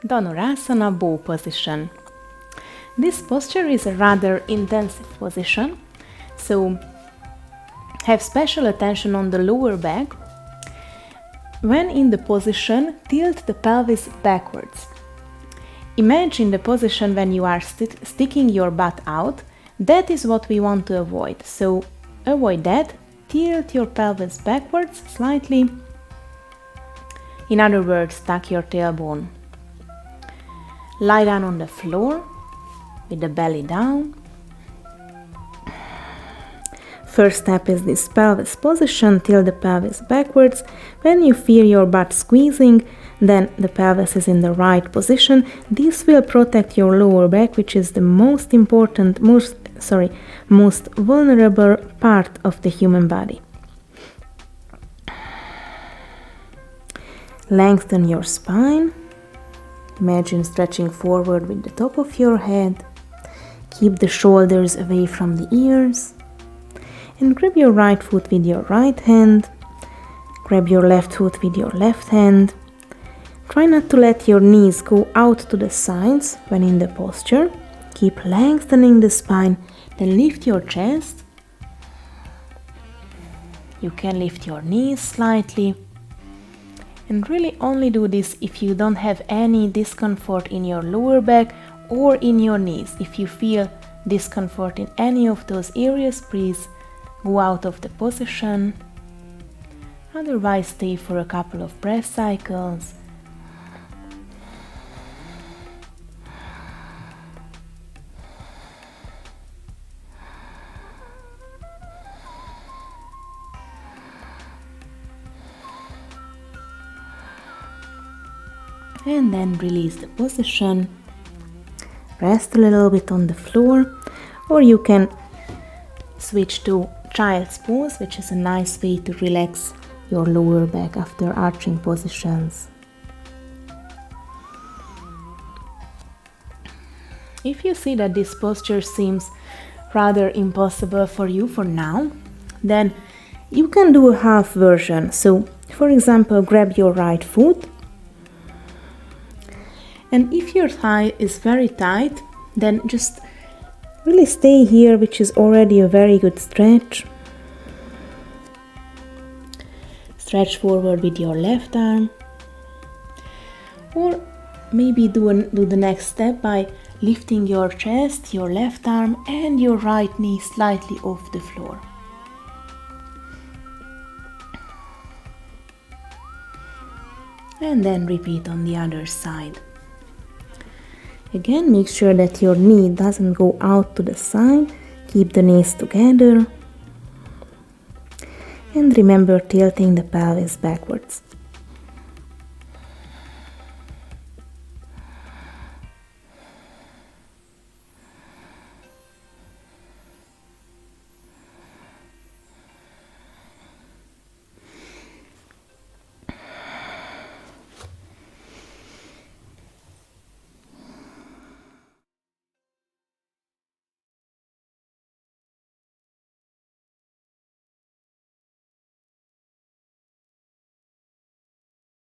Dhanurasana bow position. This posture is a rather intensive position, so have special attention on the lower back. When in the position, tilt the pelvis backwards. Imagine the position when you are sticking your butt out. That is what we want to avoid. So avoid that. Tilt your pelvis backwards slightly. In other words, tuck your tailbone. Lie down on the floor with the belly down. First step is this pelvis position. Tilt the pelvis backwards. When you feel your butt squeezing, then the pelvis is in the right position. This will protect your lower back, which is the most important, most vulnerable part of the human body. Lengthen your spine. Imagine stretching forward with the top of your head. Keep the shoulders away from the ears. And grab your right foot with your right hand. Grab your left foot with your left hand. Try not to let your knees go out to the sides when in the posture. Keep lengthening the spine. Then lift your chest. You can lift your knees slightly. And really only do this if you don't have any discomfort in your lower back or in your knees. If you feel discomfort in any of those areas, please go out of the position. Otherwise, stay for a couple of breath cycles. And then release the position. Rest a little bit on the floor, or you can switch to child's pose, which is a nice way to relax your lower back after arching positions. If you see that this posture seems rather impossible for you for now, then you can do a half version. So, for example, grab your right foot. And if your thigh is very tight, then just really stay here, which is already a very good stretch. Stretch forward with your left arm. Or maybe do the next step by lifting your chest, your left arm, and your right knee slightly off the floor. And then repeat on the other side. Again, make sure that your knee doesn't go out to the side. Keep the knees together. And remember tilting the pelvis backwards.